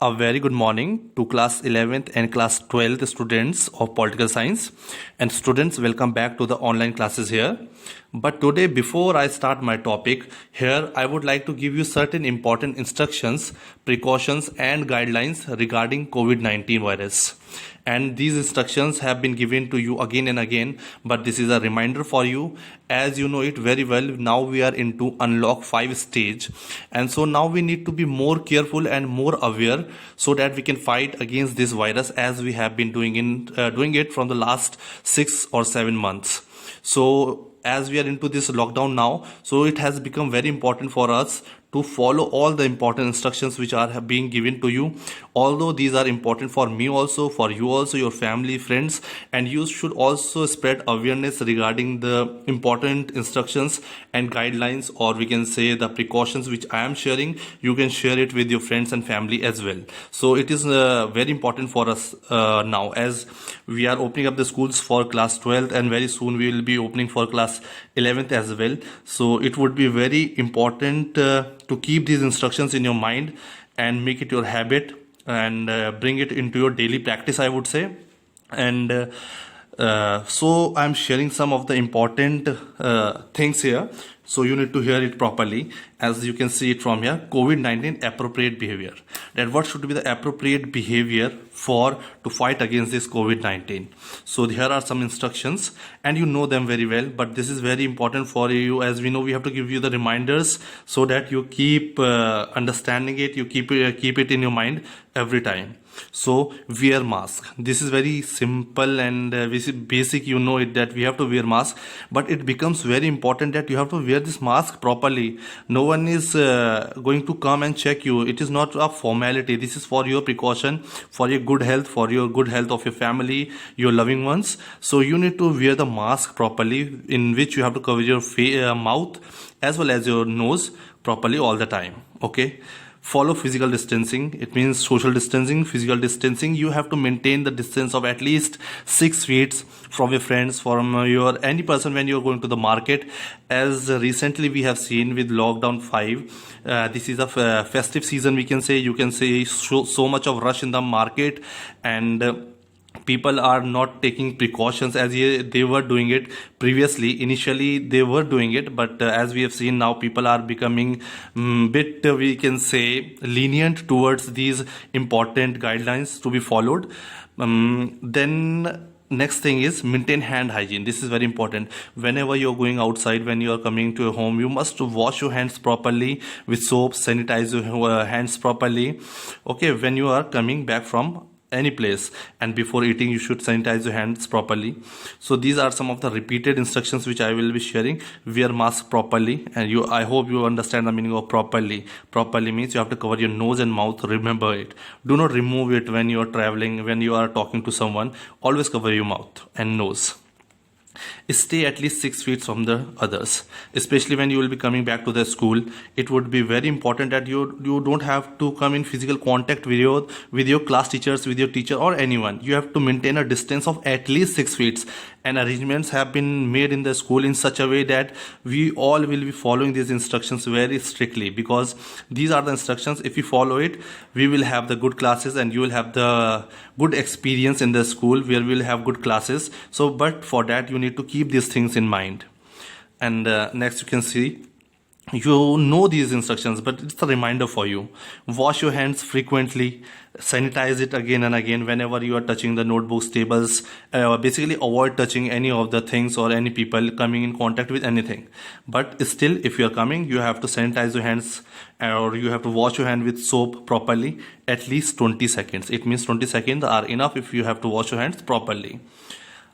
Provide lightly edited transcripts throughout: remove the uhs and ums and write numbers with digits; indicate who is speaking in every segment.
Speaker 1: A very good morning to class 11th and class 12th students of political science. And students, welcome back to the online classes here. But today, before I start my topic here, I would like to give you certain important instructions, precautions and guidelines regarding COVID-19 virus. And these instructions have been given to you again and again, but this is a reminder for you. As you know it very well, now we are into unlock 5 stage, and so now we need to be more careful and more aware so that we can fight against this virus as we have been doing it from the last 6 or 7 months. So as we are into this lockdown now, so it has become very important for us to follow all the important instructions which are being given to you. Although these are important for me also, for you also, your family, friends, and you should also spread awareness regarding the important instructions and guidelines, or we can say the precautions which I am sharing. You can share it with your friends and family as well. So it is very important for us now, as we are opening up the schools for class 12th, and very soon we will be opening for class 11th as well. So it would be very important to keep these instructions in your mind and make it your habit and bring it into your daily practice, I would say. And so I'm sharing some of the important things here, so you need to hear it properly. As you can see it from here, COVID-19 appropriate behavior. That what should be the appropriate behavior to fight against this COVID-19. So here are some instructions, and you know them very well, but this is very important for you. As we know, we have to give you the reminders so that you keep understanding it, you keep it in your mind every time. So wear mask. This is very simple and basic. You know it that we have to wear mask, but it becomes very important that you have to wear this mask properly. No one is going to come and check you. It is not a formality. This is for your precaution, for your good health, for your good health of your family, your loving ones. So you need to wear the mask properly, in which you have to cover your mouth as well as your nose properly all the time. Okay. Follow physical distancing. It means social distancing, physical distancing. You have to maintain the distance of at least 6 feet from your friends, from any person when you are going to the market. As recently we have seen with lockdown 5, this is a festive season, we can say. You can say so much of rush in the market, and people are not taking precautions as they were doing it previously. Initially they were doing it, but as we have seen now, people are becoming bit we can say lenient towards these important guidelines to be followed. Then next thing is maintain hand hygiene. This is very important. Whenever you're going outside, when you're coming to your home, you must wash your hands properly with soap, sanitize your hands properly. Okay, when you are coming back from any place, and before eating you should sanitize your hands properly. So these are some of the repeated instructions which I will be sharing. Wear mask properly, and I hope you understand the meaning of properly. Properly means you have to cover your nose and mouth. Remember it. Do not remove it when you are traveling, when you are talking to someone. Always cover your mouth and nose. Stay at least 6 feet from the others, especially when you will be coming back to the school. It would be very important that you don't have to come in physical contact with your class teachers, with your teacher or anyone. You have to maintain a distance of at least 6 feet, and arrangements have been made in the school in such a way that we all will be following these instructions very strictly, because these are the instructions. If we follow it, we will have the good classes, and you will have the good experience in the school where we will have good classes. So but for that you need to keep these things in mind. And next you can see, you know these instructions, but it's a reminder for you. Wash your hands frequently, sanitize it again and again whenever you are touching the notebooks, tables. Basically avoid touching any of the things or any people coming in contact with anything. But still, if you are coming, you have to sanitize your hands, or you have to wash your hand with soap properly at least 20 seconds. It means 20 seconds are enough if you have to wash your hands properly.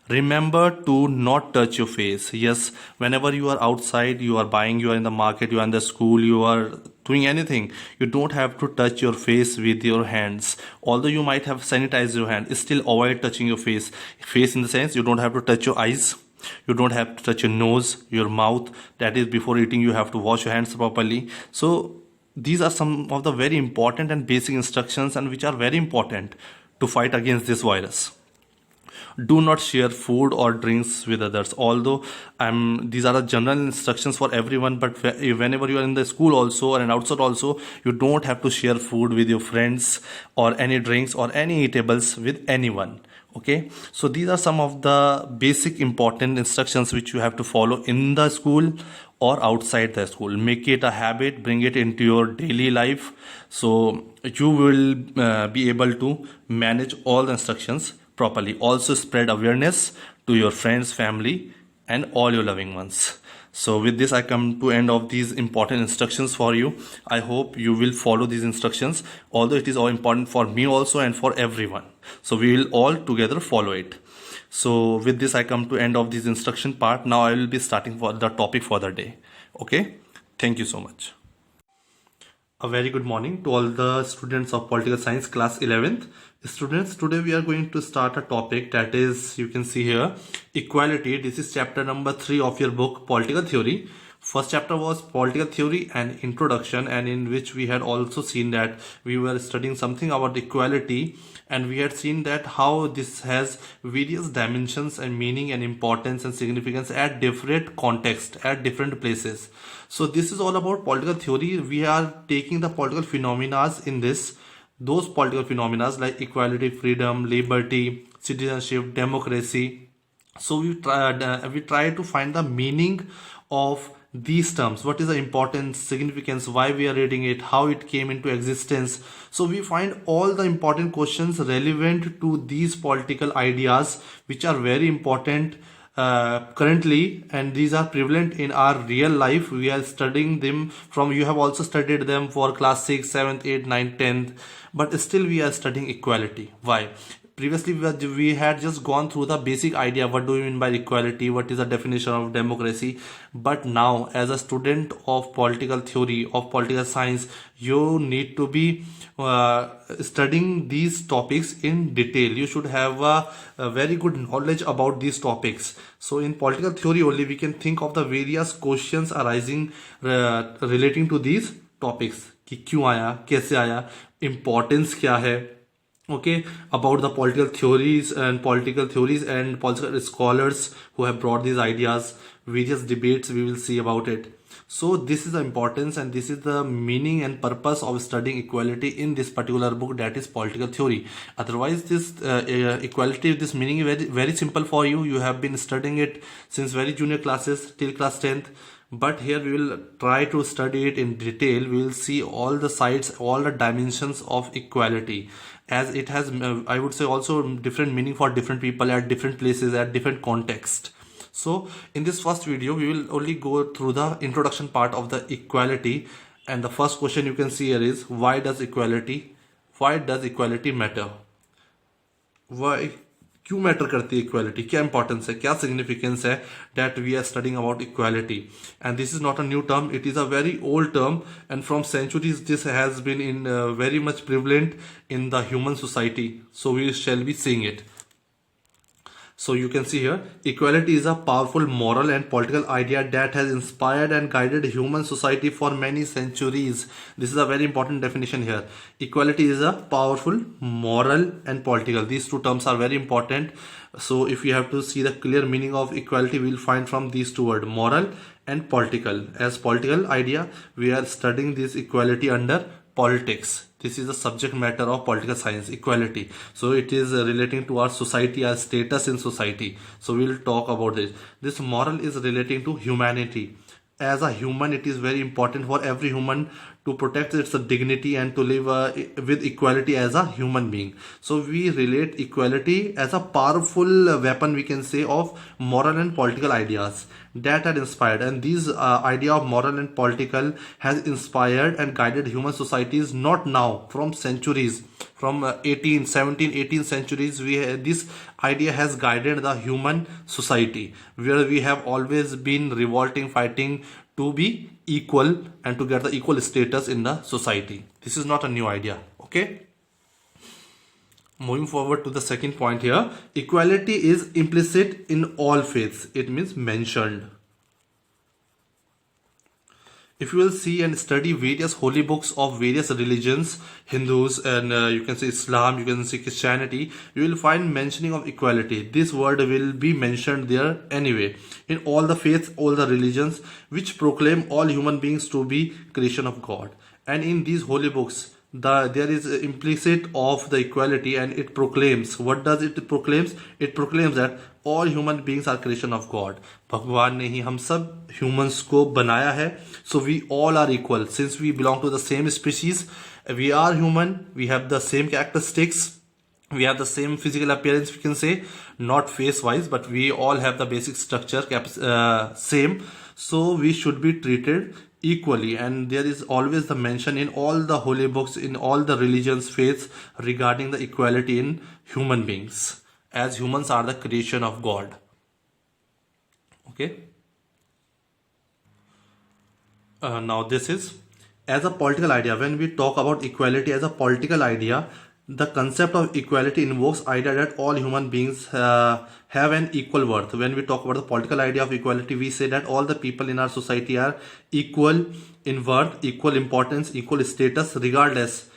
Speaker 1: Remember to not touch your face. Yes, whenever you are outside, you are buying, you are in the market, you are in the school, you are doing anything, you don't have to touch your face with your hands. Although you might have sanitized your hand, still avoid touching your face. Face in the sense, you don't have to touch your eyes, you don't have to touch your nose, your mouth. That is, before eating you have to wash your hands properly. So these are some of the very important and basic instructions, and which are very important to fight against this virus. Do not share food or drinks with others. Although these are the general instructions for everyone, but whenever you are in the school also or and outside also, you don't have to share food with your friends or any drinks or any eatables with anyone. Okay, so these are some of the basic important instructions which you have to follow in the school or outside the school. Make it a habit, bring it into your daily life, so you will be able to manage all the instructions properly. Also spread awareness to your friends, family, and all your loving ones. So with this I come to end of these important instructions for you. I hope you will follow these instructions, although it is all important for me also and for everyone. So we will all together follow it. So with this I come to end of this instruction part. Now I will be starting for the topic for the day. Okay, thank you so much. A very good morning to all the students of political science class 11th. Students, today we are going to start a topic that is, you can see here, equality. This is chapter number 3 of your book Political Theory. First chapter was Political Theory and Introduction, and in which we had also seen that we were studying something about equality, and we had seen that how this has various dimensions and meaning and importance and significance at different contexts, at different places. So this is all about political theory. We are taking the political phenomena in this, those political phenomena like equality, freedom, liberty, citizenship, democracy. So we try to find the meaning of these terms. What is the importance, significance, why we are reading it, how it came into existence. So we find all the important questions relevant to these political ideas, which are very important currently, and these are prevalent in our real life. We are studying them from, you have also studied them for class 6, 7th, 8th, 9th, 10th, but still we are studying equality. Why? Previously we had just gone through the basic idea, what do you mean by equality, what is the definition of democracy. But now as a student of political theory, of political science, you need to be studying these topics in detail. You should have a very good knowledge about these topics. So in political theory only we can think of the various questions arising relating to these topics, कि क्यों आया, कैसे आया, importance क्या है. Okay, about the political theories and political scholars who have brought these ideas, various debates we will see about it. So this is the importance and this is the meaning and purpose of studying equality in this particular book, that is political theory. Otherwise this equality, this meaning is very, very simple for you. You have been studying it since very junior classes till class 10th. But here we will try to study it in detail. We will see all the sides, all the dimensions of equality, as it has I would say also different meaning for different people at different places, at different context. So in this first video we will only go through the introduction part of the equality, and the first question you can see here is, why does equality matter? Why, क्यों matter करती है equality, क्या importance है, क्या significance है that we are studying about equality. And this is not a new term, it is a very old term, and from centuries this has been in very much prevalent in the human society. So we shall be seeing it. So you can see here, equality is a powerful moral and political idea that has inspired and guided human society for many centuries. This is a very important definition here. Equality is a powerful moral and political. These two terms are very important. So if you have to see the clear meaning of equality, we will find from these two words, moral and political. As political idea, we are studying this equality under politics. This is the subject matter of political science, equality. So it is relating to our society, our status in society. So we will talk about this. This moral is relating to humanity. As a human, it is very important for every human to protect its dignity and to live with equality as a human being. So we relate equality as a powerful weapon, we can say, of moral and political ideas that had inspired, and these idea of moral and political has inspired and guided human societies, not now, from centuries, from 18th, 17th, 18th centuries. This idea has guided the human society, where we have always been revolting, fighting to be equal and to get the equal status in the society. This is not a new idea. Okay, moving forward to the second point here, equality is implicit in all faiths. It means mentioned. if you will see and study various holy books of various religions, Hindus and you can say Islam, you can say Christianity, you will find mentioning of equality. This word will be mentioned there anyway. In all the faiths, all the religions which proclaim all human beings to be creation of God. And in these holy books, there is implicit of the equality, and it proclaims, what does it proclaims? It proclaims that all human beings are creation of God. भगवान ने ही हम सब humans को बनाया है. So we all are equal. Since we belong to the same species, we are human, we have the same characteristics, we have the same physical appearance, we can say, not face wise, but we all have the basic structure same. So we should be treated equally, and there is always the mention in all the holy books, in all the religions, faiths, regarding the equality in human beings, as humans are the creation of God. Okay. Now this is as a political idea. When we talk about equality as a political idea, the concept of equality invokes idea that all human beings have an equal worth. When we talk about the political idea of equality, we say that all the people in our society are equal in worth, equal importance, equal status, regardless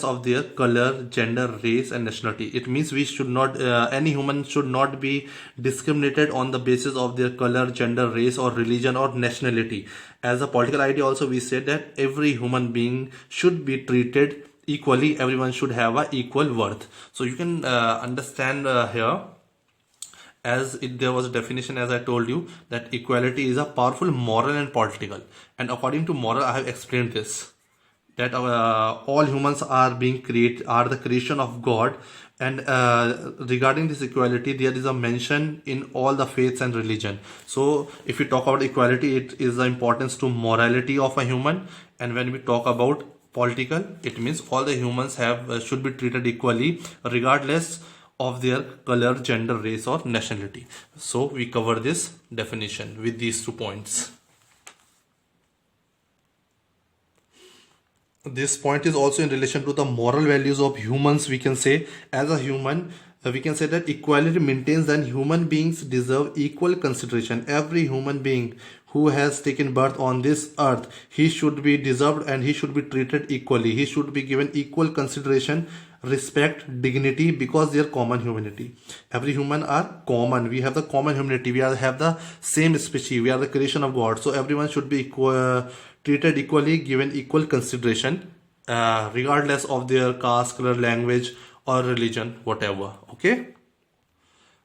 Speaker 1: of their color, gender, race and nationality. It means we should not any human should not be discriminated on the basis of their color, gender, race or religion or nationality. As a political idea also, we said that every human being should be treated equally, everyone should have a equal worth. So you can understand here, as there was a definition, as I told you, that equality is a powerful moral and political. And according to moral, I have explained this, that all humans are the creation of God. And regarding this equality, there is a mention in all the faiths and religion. So if we talk about equality, it is the importance to morality of a human. And when we talk about political, it means all the humans should be treated equally, regardless of their color, gender, race or nationality. So we cover this definition with these 2 points. This point is also in relation to the moral values of humans. We can say, as a human, we can say that equality maintains that human beings deserve equal consideration. Every human being who has taken birth on this earth, he should be deserved and he should be treated equally. He should be given equal consideration, respect, dignity, because they are common humanity. Every human are common. We have the common humanity. We have the same species. We are the creation of God. So everyone should be treated equally, given equal consideration, regardless of their caste, color, language or religion, whatever. Okay.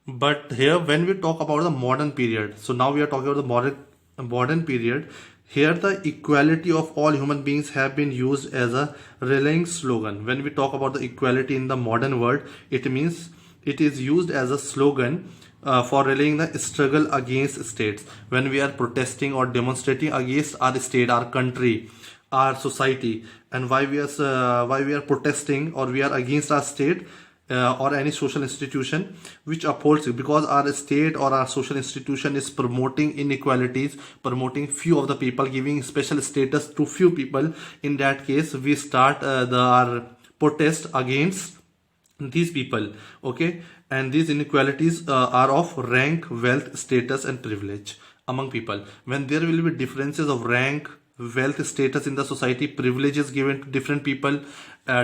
Speaker 1: But here, when we talk about the modern period, so now we are talking about the modern period. Here the equality of all human beings have been used as a rallying slogan. When we talk about the equality in the modern world, it means it is used as a slogan for rallying the struggle against states. When we are protesting or demonstrating against our state, our country, our society, and why we are protesting or we are against our state or any social institution which upholds it, because our state or our social institution is promoting inequalities, promoting few of the people, giving special status to few people. In that case, we start our protest against these people. Okay. And these inequalities are of rank, wealth, status and privilege among people. When there will be differences of rank, wealth, status in the society, privileges given to different people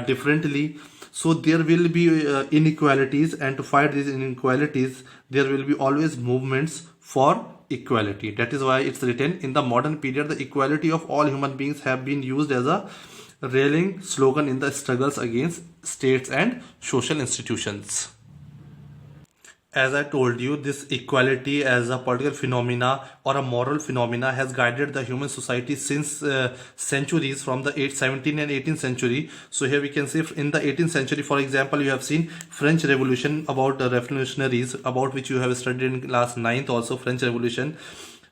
Speaker 1: differently, so there will be inequalities, and to fight these inequalities there will be always movements for equality. That is why it's written, in the modern period the equality of all human beings have been used as a rallying slogan in the struggles against states and social institutions. As I told you, this equality as a political phenomena or a moral phenomena has guided the human society since centuries, from the 17th and 18th century. So here we can see in the 18th century, for example, you have seen French Revolution, about the revolutionaries, about which you have studied in class 9th also, French Revolution.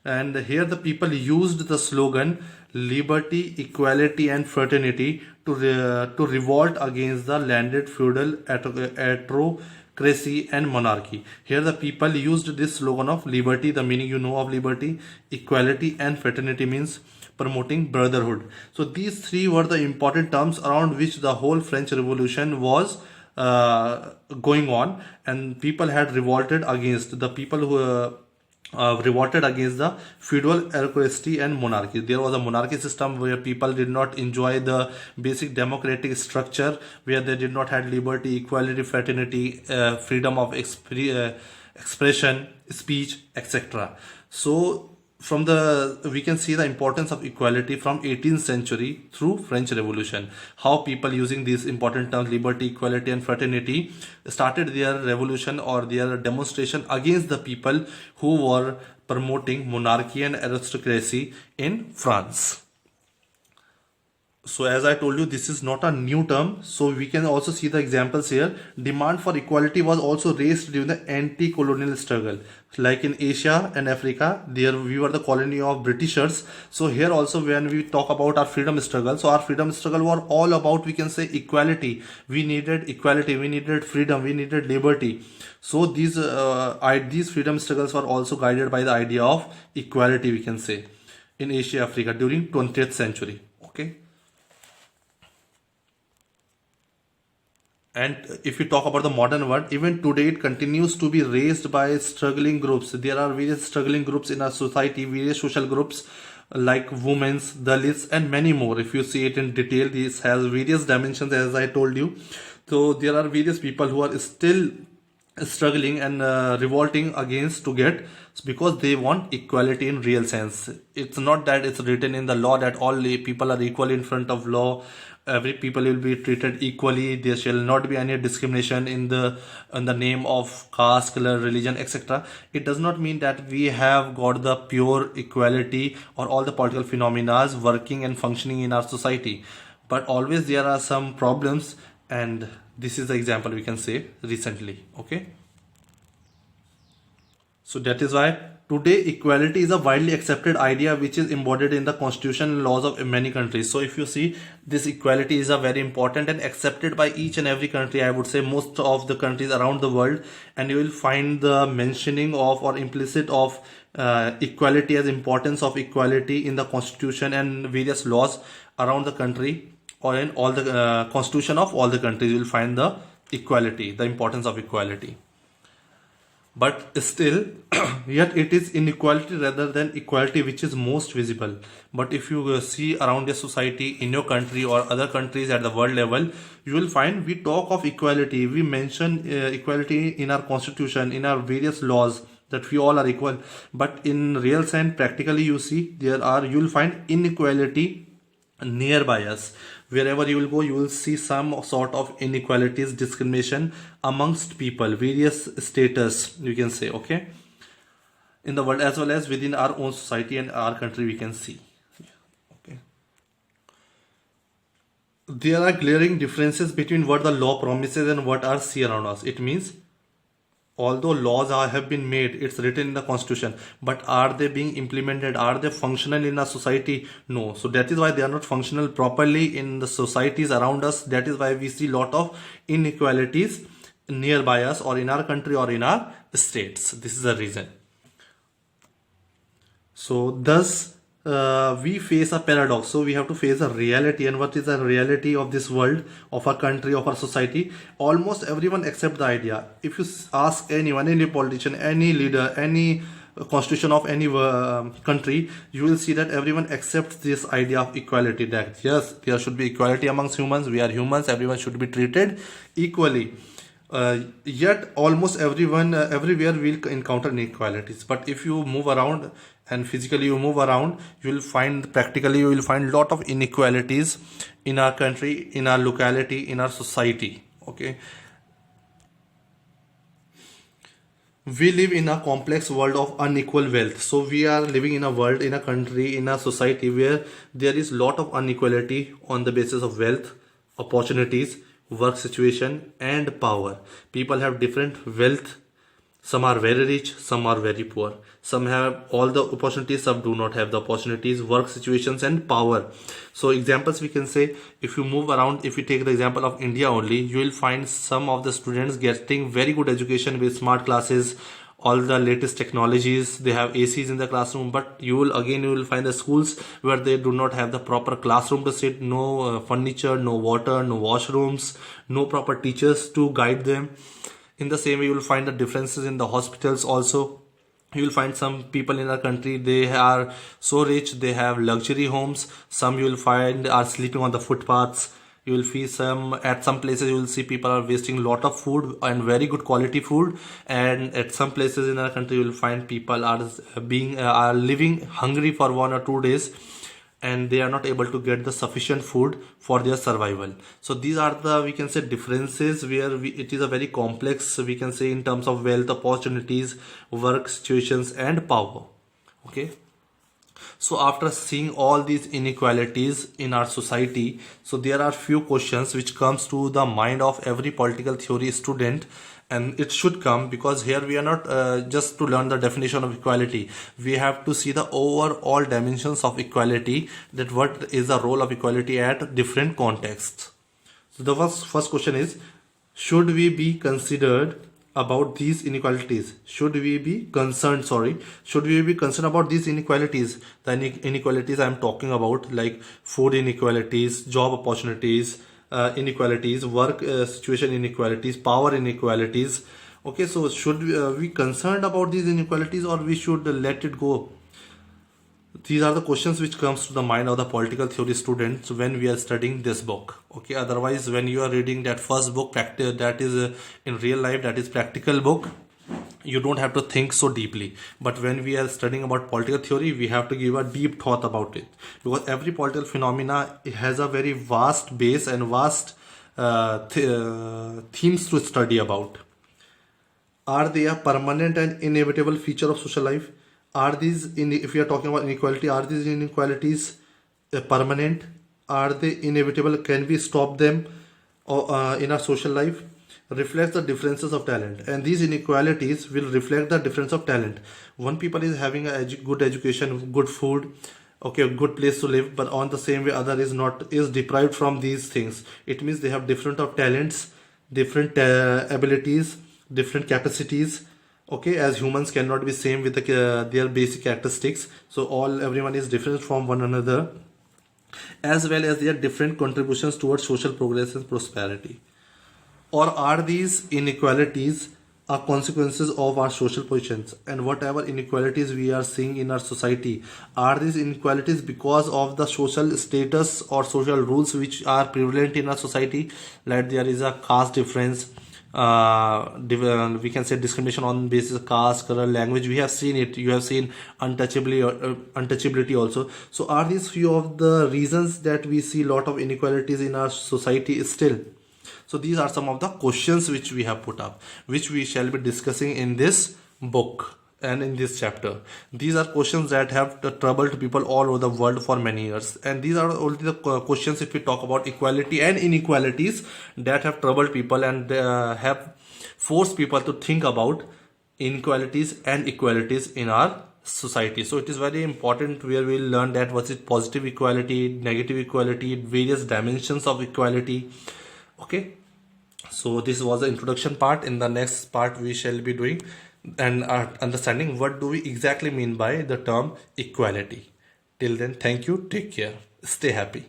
Speaker 1: And here the people used the slogan liberty, equality and fraternity to revolt against the landed feudal autocracy and monarchy. Here the people used this slogan of liberty. The meaning you know of liberty, equality and fraternity means promoting brotherhood. So these three were the important terms around which the whole French Revolution was going on, and people had revolted against the people revolted against the feudal aristocracy and monarchy. There was a monarchy system where people did not enjoy the basic democratic structure, where they did not have liberty, equality, fraternity, freedom of expression, speech, etc. So from the we can see the importance of equality from 18th century through French Revolution, how people using these important terms liberty, equality and fraternity started their revolution or their demonstration against the people who were promoting monarchy and aristocracy in France. So as I told you, this is not a new term. So we can also see the examples here. Demand for equality was also raised during the anti-colonial struggle. Like in Asia and Africa, there we were the colony of Britishers. So here also when we talk about our freedom struggle, so our freedom struggle was all about, we can say, equality. We needed equality, we needed freedom, we needed liberty. So these freedom struggles were also guided by the idea of equality, we can say, in Asia, Africa during 20th century. Okay. And if we talk about the modern world, even today it continues to be raised by struggling groups. There are various struggling groups in our society, various social groups like women's, Dalits, and many more. If you see it in detail, this has various dimensions, as I told you. So there are various people who are still struggling and revolting against to get, because they want equality in real sense. It's not that it's written in the law that all people are equal in front of law, every people will be treated equally, there shall not be any discrimination in the name of caste, color, religion, etc. It does not mean that we have got the pure equality or all the political phenomena working and functioning in our society, but always there are some problems, and this is the example we can say recently. Okay, so that is why today equality is a widely accepted idea which is embodied in the constitution and laws of many countries. So if you see, this equality is a very important and accepted by each and every country, I would say most of the countries around the world, and you will find the mentioning of or implicit of equality as importance of equality in the constitution and various laws around the country, or in all the constitution of all the countries. You will find the equality, the importance of equality. But still, yet it is inequality rather than equality which is most visible. But if you see around your society, in your country or other countries at the world level, you will find we talk of equality, we mention equality in our constitution, in our various laws, that we all are equal. But in real sense, practically, you see, you will find inequality nearby us. Wherever you will go, you will see some sort of inequalities, discrimination amongst people, various status, you can say, okay, in the world, as well as within our own society and our country, we can see. Okay, there are glaring differences between what the law promises and what are seen around us. It means, although laws have been made, it's written in the constitution, but are they being implemented? Are they functional in our society? No. So that is why they are not functional properly in the societies around us. That is why we see a lot of inequalities nearby us, or in our country, or in our states. This is the reason. So thus we face a paradox. So we have to face a reality. And what is the reality of this world, of our country, of our society? Almost everyone accept the idea. If you ask anyone, any politician, any leader, any constitution of any country, you will see that everyone accepts this idea of equality, that yes, there should be equality amongst humans. We are humans, everyone should be treated equally. Yet almost everyone everywhere will encounter inequalities. But if you move around and physically you move around, you will find, practically you will find lot of inequalities in our country, in our locality, in our society. Okay, we live in a complex world of unequal wealth. So we are living in a world, in a country, in a society where there is lot of inequality on the basis of wealth, opportunities, work situation and power. People have different wealth. Some are very rich, some are very poor. Some have all the opportunities, some do not have the opportunities, work situations and power. So examples we can say, if you move around, if you take the example of India only, you will find some of the students getting very good education with smart classes, all the latest technologies. They have ACs in the classroom, but you will find the schools where they do not have the proper classroom to sit, no furniture, no water, no washrooms, no proper teachers to guide them. In the same way, you will find the differences in the hospitals also. You will find some people in our country, they are so rich, they have luxury homes. Some you will find are sleeping on the footpaths. You will see some, at some places you will see people are wasting a lot of food and very good quality food. And at some places in our country you will find people are living hungry for 1 or 2 days, and they are not able to get the sufficient food for their survival. So these are the, we can say, differences where it is a very complex, we can say, in terms of wealth, opportunities, work situations and power. Okay, so after seeing all these inequalities in our society, so there are few questions which comes to the mind of every political theory student. And it should come, because here we are not just to learn the definition of equality, we have to see the overall dimensions of equality, that what is the role of equality at different contexts. So the first question is, should we be considered about these inequalities? Should we be concerned, should we be concerned about these inequalities? The inequalities I am talking about, like food inequalities, job opportunities inequalities, work situation inequalities, power inequalities. Okay, so should we concerned about these inequalities, or we should let it go? These are the questions which comes to the mind of the political theory students when we are studying this book. Okay, otherwise when you are reading that first book, that is in real life, that is practical book, you don't have to think so deeply. But when we are studying about political theory, we have to give a deep thought about it, because every political phenomena, it has a very vast base and vast themes to study about. Are they a permanent and inevitable feature of social life? Are these, if we are talking about inequality, are these inequalities permanent? Are they inevitable? Can we stop them in our social life? Reflects the differences of talent, and these inequalities will reflect the difference of talent. One people is having a good education, good food, okay, a good place to live, but on the same way other is deprived from these things. It means they have different of talents, different abilities, different capacities. Okay, as humans cannot be same with their basic characteristics, so everyone is different from one another, as well as their different contributions towards social progress and prosperity. Or are these inequalities are consequences of our social positions? And whatever inequalities we are seeing in our society, are these inequalities because of the social status or social rules which are prevalent in our society? Like there is a caste difference, we can say discrimination on basis of caste, color, language. We have seen it. You have seen untouchability also. So are these few of the reasons that we see lot of inequalities in our society still? So these are some of the questions which we have put up, which we shall be discussing in this book and in this chapter. These are questions that have troubled people all over the world for many years, and these are only the questions, if we talk about equality and inequalities, that have troubled people and have forced people to think about inequalities and equalities in our society. So it is very important where we will learn that what is positive equality, negative equality, various dimensions of equality. Okay, so this was the introduction part. In the next part we shall be doing and understanding what do we exactly mean by the term equality. Till then, thank you, take care, stay happy.